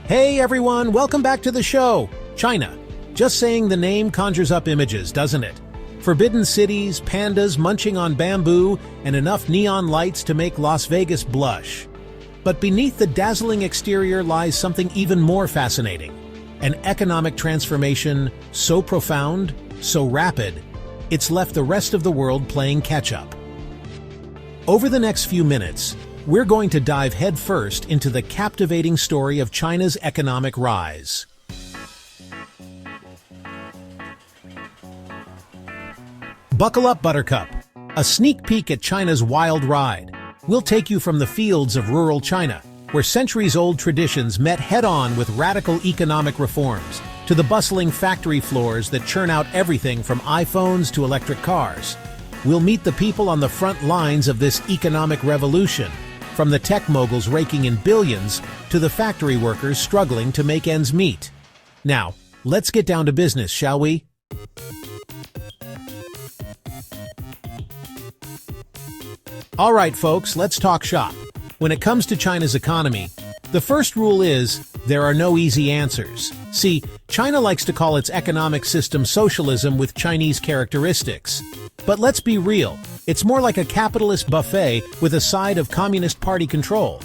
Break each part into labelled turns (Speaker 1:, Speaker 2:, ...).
Speaker 1: Hey everyone, welcome back to the show. China. Just saying the name conjures up images, doesn't it? Forbidden cities, pandas munching on bamboo, and enough neon lights to make Las Vegas blush. But beneath the dazzling exterior lies something even more fascinating. An economic transformation so profound, so rapid, it's left the rest of the world playing catch-up. Over the next few minutes, we're going to dive headfirst into the captivating story of China's economic rise. Buckle up, Buttercup. A sneak peek at China's wild ride. We'll take you from the fields of rural China, where centuries-old traditions met head-on with radical economic reforms, to the bustling factory floors that churn out everything from iPhones to electric cars. We'll meet the people on the front lines of this economic revolution, from the tech moguls raking in billions to the factory workers struggling to make ends meet. Now, let's get down to business, shall we? All right, folks, let's talk shop. When it comes to China's economy, the first rule is there are no easy answers. See, China likes to call its economic system socialism with Chinese characteristics. But let's be real, it's more like a capitalist buffet with a side of Communist Party control.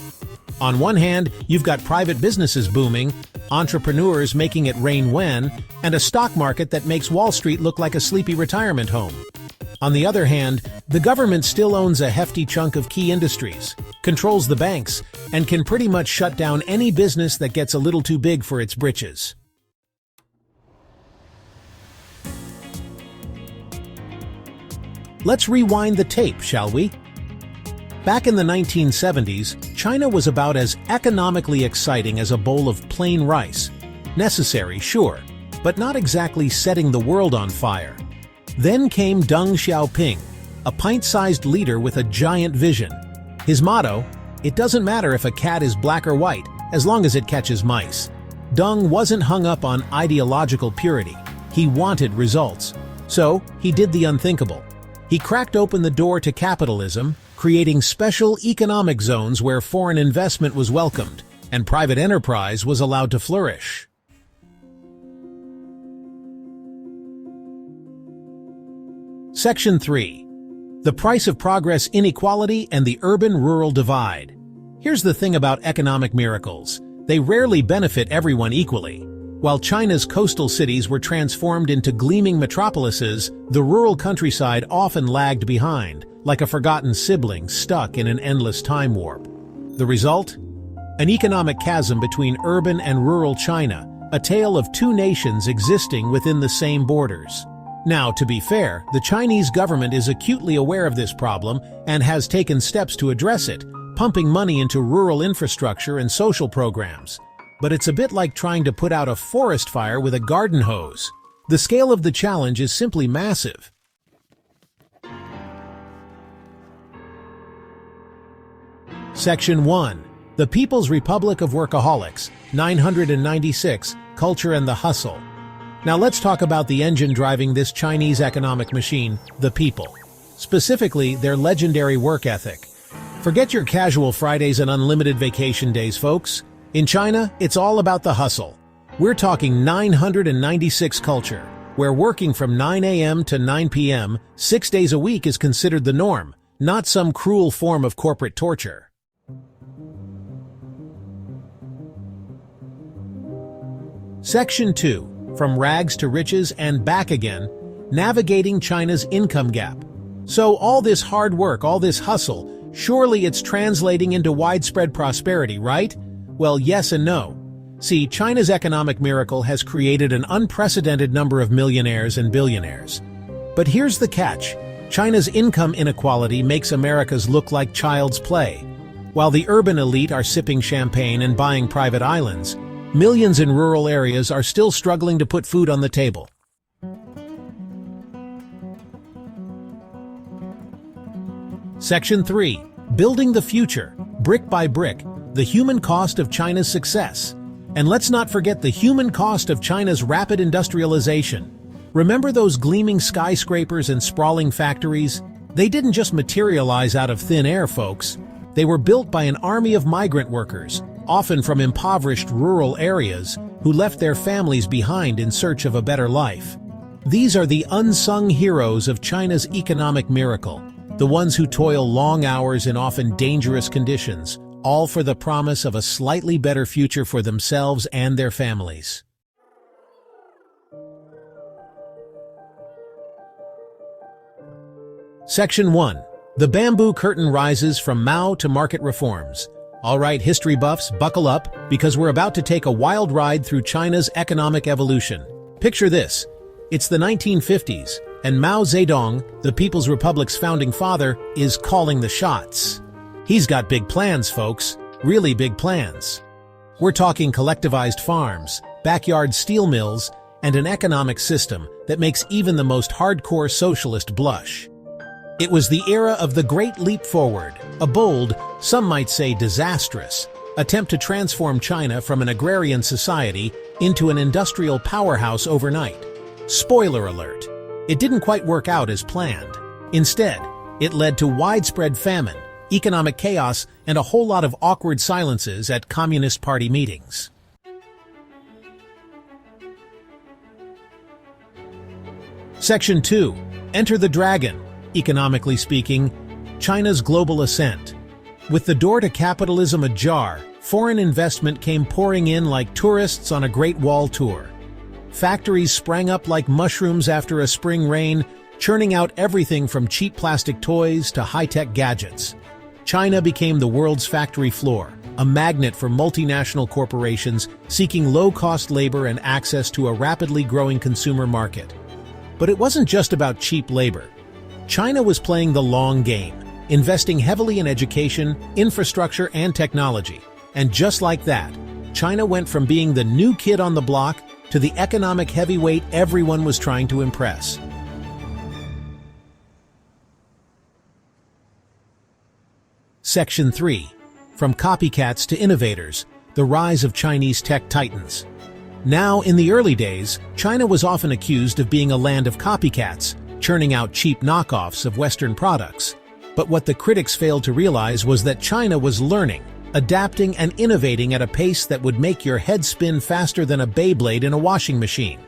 Speaker 1: On one hand, you've got private businesses booming, entrepreneurs making it rain when, and a stock market that makes Wall Street look like a sleepy retirement home. On the other hand, the government still owns a hefty chunk of key industries, controls the banks, and can pretty much shut down any business that gets a little too big for its britches. Let's rewind the tape, shall we? Back in the 1970s, China was about as economically exciting as a bowl of plain rice. Necessary, sure, but not exactly setting the world on fire. Then came Deng Xiaoping, a pint-sized leader with a giant vision. His motto, "It doesn't matter if a cat is black or white, as long as it catches mice." Deng wasn't hung up on ideological purity. He wanted results. So, he did the unthinkable. He cracked open the door to capitalism, creating special economic zones where foreign investment was welcomed, and private enterprise was allowed to flourish. Section 3. The Price of Progress, Inequality, and the Urban-Rural Divide. Here's the thing about economic miracles. They rarely benefit everyone equally. While China's coastal cities were transformed into gleaming metropolises, the rural countryside often lagged behind, like a forgotten sibling stuck in an endless time warp. The result? An economic chasm between urban and rural China, a tale of two nations existing within the same borders. Now, to be fair, the Chinese government is acutely aware of this problem and has taken steps to address it, pumping money into rural infrastructure and social programs. But it's a bit like trying to put out a forest fire with a garden hose. The scale of the challenge is simply massive. Section 1. The People's Republic of Workaholics, 996, Culture and the Hustle. Now let's talk about the engine driving this Chinese economic machine, the people. Specifically, their legendary work ethic. Forget your casual Fridays and unlimited vacation days, folks. In China, it's all about the hustle. We're talking 996 culture, where working from 9 a.m. to 9 p.m. 6 days a week is considered the norm, not some cruel form of corporate torture. Section 2. From Rags to Riches and Back Again, Navigating China's Income Gap. So all this hard work, all this hustle, surely it's translating into widespread prosperity, right? Well, yes and no. See, China's economic miracle has created an unprecedented number of millionaires and billionaires. But here's the catch. China's income inequality makes America's look like child's play. While the urban elite are sipping champagne and buying private islands, millions in rural areas are still struggling to put food on the table. Section 3. Building the Future, Brick by Brick, the Human Cost of China's Success. And let's not forget the human cost of China's rapid industrialization. Remember those gleaming skyscrapers and sprawling factories? They didn't just materialize out of thin air, folks. They were built by an army of migrant workers, often from impoverished rural areas, who left their families behind in search of a better life. These are the unsung heroes of China's economic miracle, the ones who toil long hours in often dangerous conditions, all for the promise of a slightly better future for themselves and their families. Section 1. The Bamboo Curtain Rises from Mao to Market Reforms. All right, history buffs, buckle up, because we're about to take a wild ride through China's economic evolution. Picture this. It's the 1950s, and Mao Zedong, the People's Republic's founding father, is calling the shots. He's got big plans, folks. Really big plans. We're talking collectivized farms, backyard steel mills, and an economic system that makes even the most hardcore socialist blush. It was the era of the Great Leap Forward, a bold, some might say disastrous, attempt to transform China from an agrarian society into an industrial powerhouse overnight. Spoiler alert, it didn't quite work out as planned. Instead, it led to widespread famine, economic chaos, and a whole lot of awkward silences at Communist Party meetings. Section 2. Enter the Dragon. Economically speaking, China's global ascent. With the door to capitalism ajar, foreign investment came pouring in like tourists on a Great Wall tour. Factories sprang up like mushrooms after a spring rain, churning out everything from cheap plastic toys to high-tech gadgets. China became the world's factory floor, a magnet for multinational corporations seeking low-cost labor and access to a rapidly growing consumer market. But it wasn't just about cheap labor. China was playing the long game, investing heavily in education, infrastructure, and technology. And just like that, China went from being the new kid on the block to the economic heavyweight everyone was trying to impress. Section 3. From copycats to innovators, the rise of Chinese tech titans. Now, in the early days, China was often accused of being a land of copycats, churning out cheap knockoffs of Western products. But what the critics failed to realize was that China was learning, adapting, and innovating at a pace that would make your head spin faster than a Beyblade in a washing machine.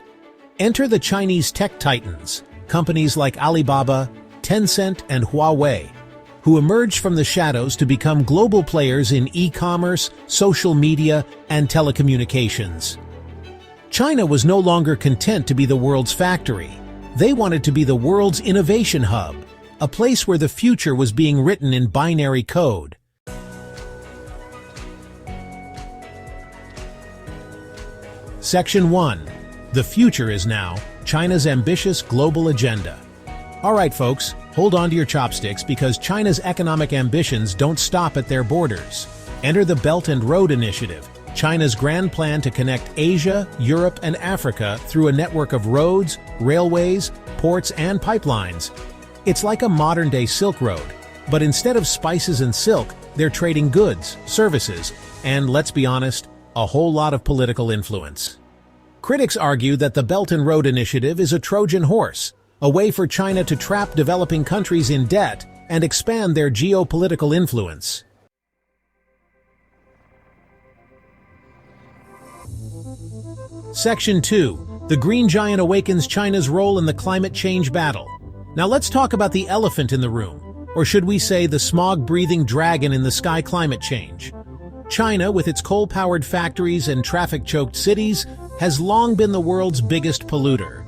Speaker 1: Enter the Chinese tech titans, companies like Alibaba, Tencent, and Huawei, who emerged from the shadows to become global players in e-commerce, social media, and telecommunications. China was no longer content to be the world's factory. They wanted to be the world's innovation hub, a place where the future was being written in binary code. Section 1. The future is now, China's ambitious global agenda. All right, folks, hold on to your chopsticks because China's economic ambitions don't stop at their borders. Enter the Belt and Road Initiative, China's grand plan to connect Asia, Europe, and Africa through a network of roads, railways, ports, and pipelines. It's like a modern-day Silk Road, but instead of spices and silk, they're trading goods, services, and, let's be honest, a whole lot of political influence. Critics argue that the Belt and Road Initiative is a Trojan horse, a way for China to trap developing countries in debt and expand their geopolitical influence. Section 2. The Green Giant awakens China's role in the climate change battle. Now let's talk about the elephant in the room, or should we say the smog-breathing dragon in the sky climate change. China, with its coal-powered factories and traffic-choked cities, has long been the world's biggest polluter.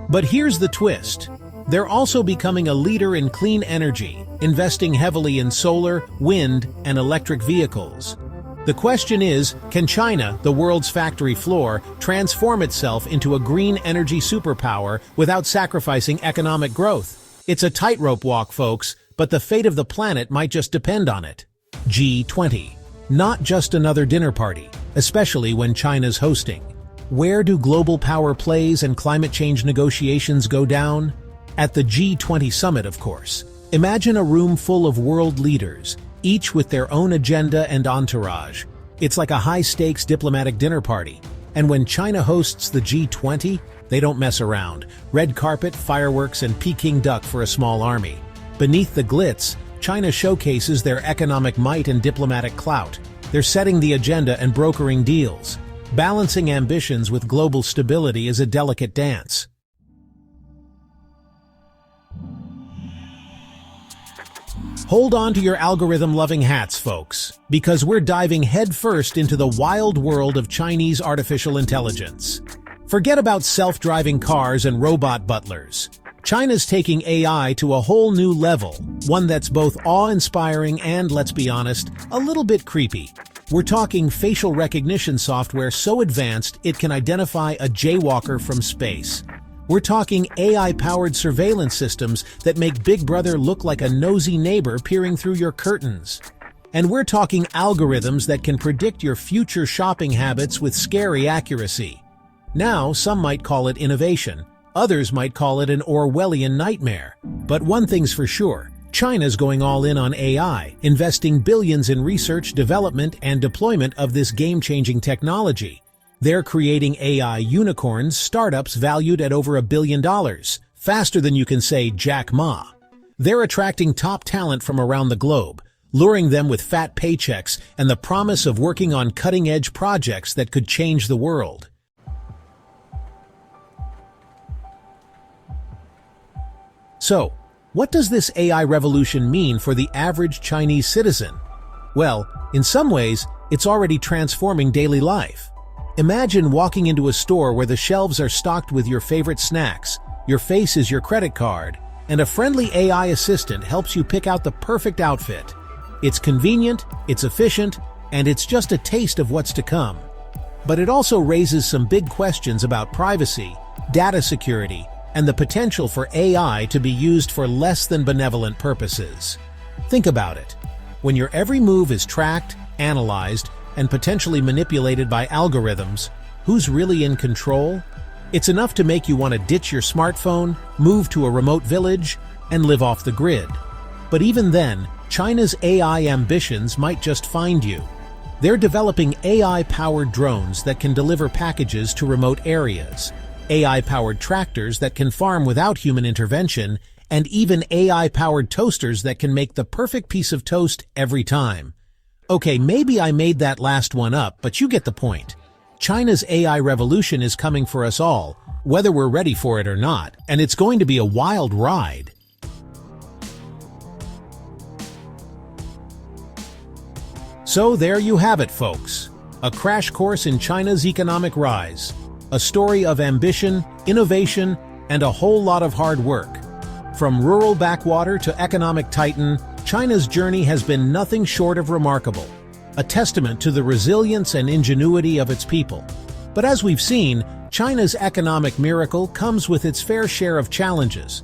Speaker 1: But here's the twist. They're also becoming a leader in clean energy, investing heavily in solar, wind, and electric vehicles. The question is, can China, the world's factory floor, transform itself into a green energy superpower without sacrificing economic growth? It's a tightrope walk, folks, but the fate of the planet might just depend on it. G20. Not just another dinner party, especially when China's hosting. Where do global power plays and climate change negotiations go down? At the G20 summit, of course. Imagine a room full of world leaders, each with their own agenda and entourage. It's like a high-stakes diplomatic dinner party. And when China hosts the G20, they don't mess around. Red carpet, fireworks, and Peking duck for a small army. Beneath the glitz, China showcases their economic might and diplomatic clout. They're setting the agenda and brokering deals. Balancing ambitions with global stability is a delicate dance. Hold on to your algorithm-loving hats, folks, because we're diving headfirst into the wild world of Chinese artificial intelligence. Forget about self-driving cars and robot butlers. China's taking AI to a whole new level, one that's both awe-inspiring and, let's be honest, a little bit creepy. We're talking facial recognition software so advanced it can identify a jaywalker from space. We're talking AI-powered surveillance systems that make Big Brother look like a nosy neighbor peering through your curtains. And we're talking algorithms that can predict your future shopping habits with scary accuracy. Now, some might call it innovation. Others might call it an Orwellian nightmare. But one thing's for sure, China's going all in on AI, investing billions in research, development, and deployment of this game-changing technology. They're creating AI unicorns, startups valued at over $1 billion, faster than you can say Jack Ma. They're attracting top talent from around the globe, luring them with fat paychecks and the promise of working on cutting-edge projects that could change the world. So, what does this AI revolution mean for the average Chinese citizen? Well, in some ways, it's already transforming daily life. Imagine walking into a store where the shelves are stocked with your favorite snacks, your face is your credit card, and a friendly AI assistant helps you pick out the perfect outfit. It's convenient, it's efficient, and it's just a taste of what's to come. But it also raises some big questions about privacy, data security, and the potential for AI to be used for less than benevolent purposes. Think about it. When your every move is tracked, analyzed, and potentially manipulated by algorithms, who's really in control? It's enough to make you want to ditch your smartphone, move to a remote village, and live off the grid. But even then, China's AI ambitions might just find you. They're developing AI-powered drones that can deliver packages to remote areas, AI-powered tractors that can farm without human intervention, and even AI-powered toasters that can make the perfect piece of toast every time. Okay, maybe I made that last one up, but you get the point. China's AI revolution is coming for us all, whether we're ready for it or not, and it's going to be a wild ride. So there you have it, folks. A crash course in China's economic rise. A story of ambition, innovation, and a whole lot of hard work. From rural backwater to economic titan, China's journey has been nothing short of remarkable, a testament to the resilience and ingenuity of its people. But as we've seen, China's economic miracle comes with its fair share of challenges.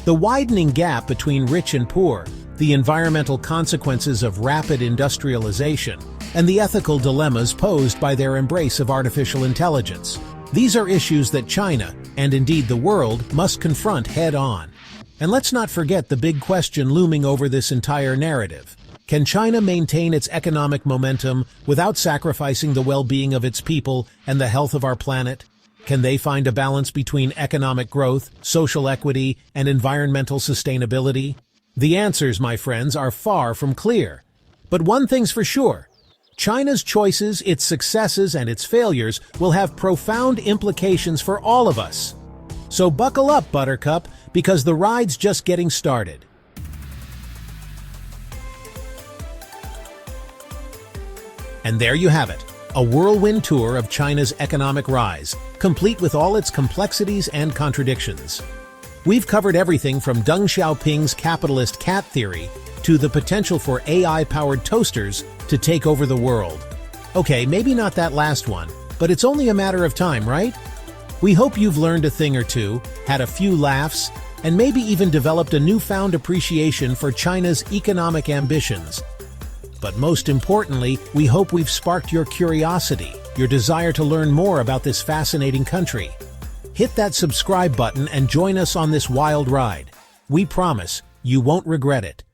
Speaker 1: The widening gap between rich and poor, the environmental consequences of rapid industrialization, and the ethical dilemmas posed by their embrace of artificial intelligence. These are issues that China, and indeed the world, must confront head-on. And let's not forget the big question looming over this entire narrative. Can China maintain its economic momentum without sacrificing the well-being of its people and the health of our planet? Can they find a balance between economic growth, social equity, and environmental sustainability? The answers, my friends, are far from clear. But one thing's for sure. China's choices, its successes, and its failures will have profound implications for all of us. So buckle up, Buttercup, because the ride's just getting started. And there you have it, a whirlwind tour of China's economic rise, complete with all its complexities and contradictions. We've covered everything from Deng Xiaoping's capitalist cat theory to the potential for AI-powered toasters to take over the world. Okay, maybe not that last one, but it's only a matter of time, right? We hope you've learned a thing or two, had a few laughs, and maybe even developed a newfound appreciation for China's economic ambitions. But most importantly, we hope we've sparked your curiosity, your desire to learn more about this fascinating country. Hit that subscribe button and join us on this wild ride. We promise you won't regret it.